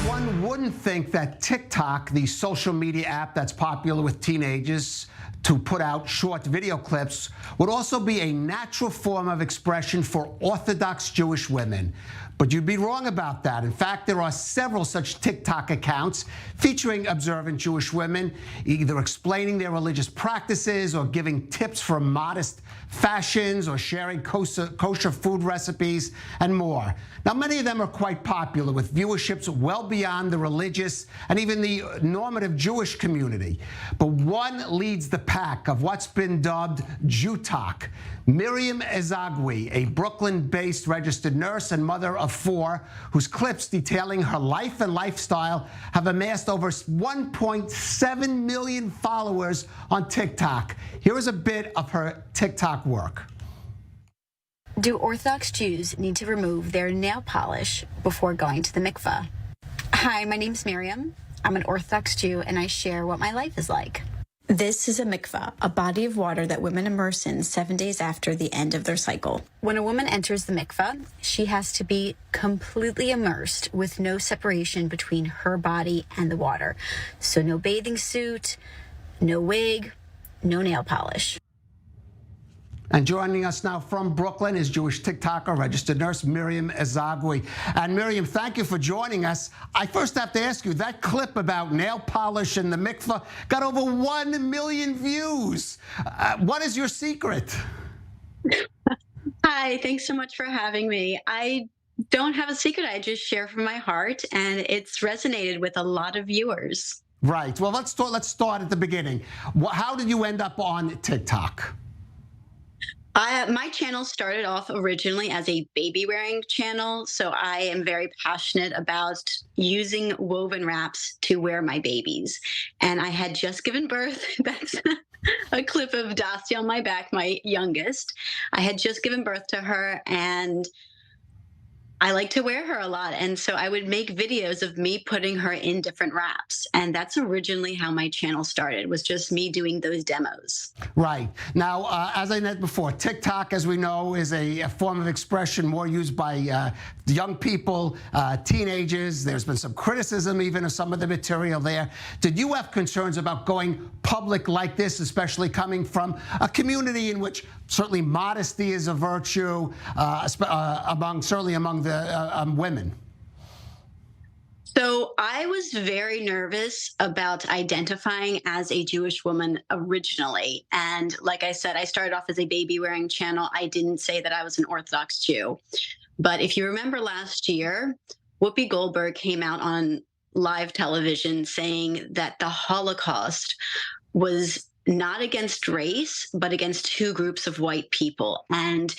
One wouldn't think that TikTok, the social media app that's popular with teenagers to put out short video clips, would also be a natural form of expression for Orthodox Jewish women. But you'd be wrong about that. In fact, there are several such TikTok accounts featuring observant Jewish women, either explaining their religious practices or giving tips for modest fashions or sharing kosher food recipes and more. Now, many of them are quite popular with viewerships well beyond the religious and even the normative Jewish community. But one leads the pack of what's been dubbed Jewtalk. Miriam Ezagui, a Brooklyn-based registered nurse and mother of 4, whose clips detailing her life and lifestyle have amassed over 1.7 million followers on TikTok. Here is a bit of her TikTok work. Do Orthodox Jews need to remove their nail polish before going to the mikveh? Hi, my name's Miriam. I'm an Orthodox Jew, and I share what my life is like. This is a mikveh, a body of water that women immerse in 7 days after the end of their cycle. When a woman enters the mikveh, she has to be completely immersed with no separation between her body and the water. So no bathing suit, no wig, no nail polish. And joining us now from Brooklyn is Jewish TikToker, registered nurse Miriam Ezagui. And Miriam, thank you for joining us. I first have to ask you, that clip about nail polish and the mikveh got over 1 million views. What is your secret? Hi, thanks so much for having me. I don't have a secret. I just share from my heart, and it's resonated with a lot of viewers. Right. Well, let's start at the beginning. How did you end up on TikTok? My channel started off originally as a baby wearing channel, so I am very passionate about using woven wraps to wear my babies. And I had just given birth. That's a clip of Dusty on my back, my youngest. I had just given birth to her, and I like to wear her a lot. And so I would make videos of me putting her in different wraps. And that's originally how my channel started, was just me doing those demos. Right. Now, as I said before, TikTok, as we know, is a form of expression more used by young people, teenagers. There's been some criticism even of some of the material there. Did you have concerns about going public like this, especially coming from a community in which certainly modesty is a virtue, certainly among the women? So I was very nervous about identifying as a Jewish woman originally. And like I said, I started off as a baby wearing channel. I didn't say that I was an Orthodox Jew. But if you remember last year, Whoopi Goldberg came out on live television saying that the Holocaust was not against race, but against 2 groups of white people. And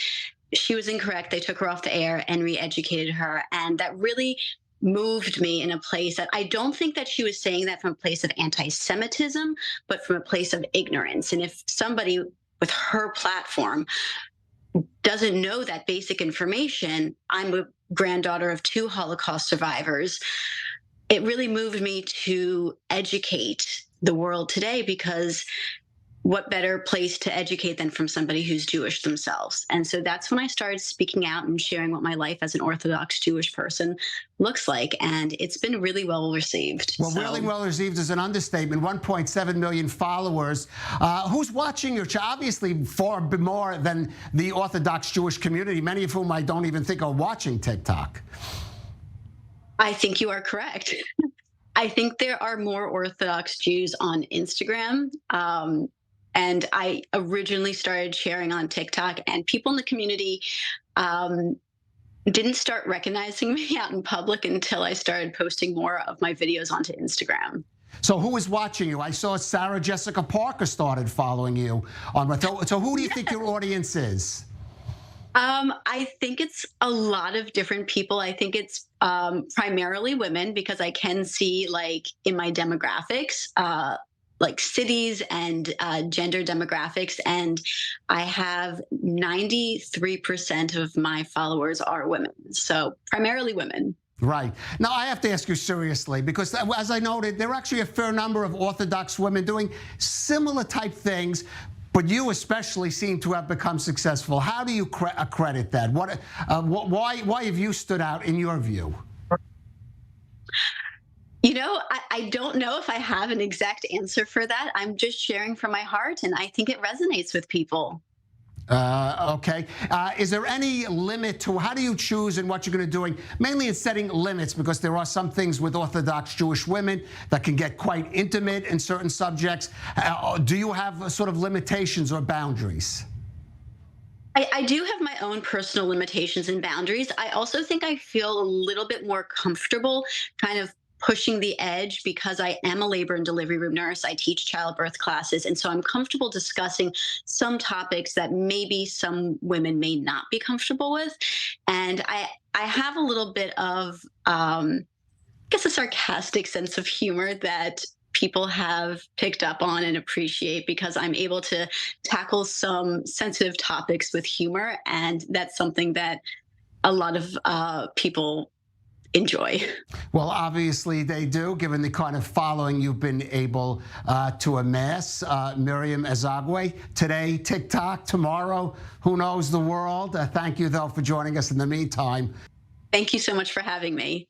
she was incorrect. They took her off the air and re-educated her. And that really moved me in a place that I don't think that she was saying that from a place of anti-Semitism, but from a place of ignorance. And if somebody with her platform doesn't know that basic information, I'm a granddaughter of 2 Holocaust survivors, it really moved me to educate the world today, because what better place to educate than from somebody who's Jewish themselves? And so that's when I started speaking out and sharing what my life as an Orthodox Jewish person looks like. And it's been really well received. Well, really well received is an understatement. 1.7 million followers. Who's watching your channel? Obviously far more than the Orthodox Jewish community, many of whom I don't even think are watching TikTok. I think you are correct. I think there are more Orthodox Jews on Instagram. And I originally started sharing on TikTok, and people in the community didn't start recognizing me out in public until I started posting more of my videos onto Instagram. So who is watching you? I saw Sarah Jessica Parker started following you on. So who do you think your audience is? I think it's a lot of different people. I think it's primarily women, because I can see, like, in my demographics, like cities and gender demographics. And I have 93% of my followers are women. So primarily women. Right. Now, I have to ask you seriously, because as I noted, there are actually a fair number of Orthodox women doing similar type things, but you especially seem to have become successful. How do you credit that? Why have you stood out in your view? I don't know if I have an exact answer for that. I'm just sharing from my heart, and I think it resonates with people. Okay. Is there any limit to how do you choose and what you're going to doing? Mainly in setting limits, because there are some things with Orthodox Jewish women that can get quite intimate in certain subjects. Do you have sort of limitations or boundaries? I do have my own personal limitations and boundaries. I also think I feel a little bit more comfortable kind of pushing the edge because I am a labor and delivery room nurse. I teach childbirth classes. And so I'm comfortable discussing some topics that maybe some women may not be comfortable with. And I have a little bit of, I guess, a sarcastic sense of humor that people have picked up on and appreciate because I'm able to tackle some sensitive topics with humor. And that's something that a lot of people enjoy. Well, obviously they do, given the kind of following you've been able to amass. Miriam Ezagwe, today TikTok, tomorrow, who knows the world. Thank you, though, for joining us in the meantime. Thank you so much for having me.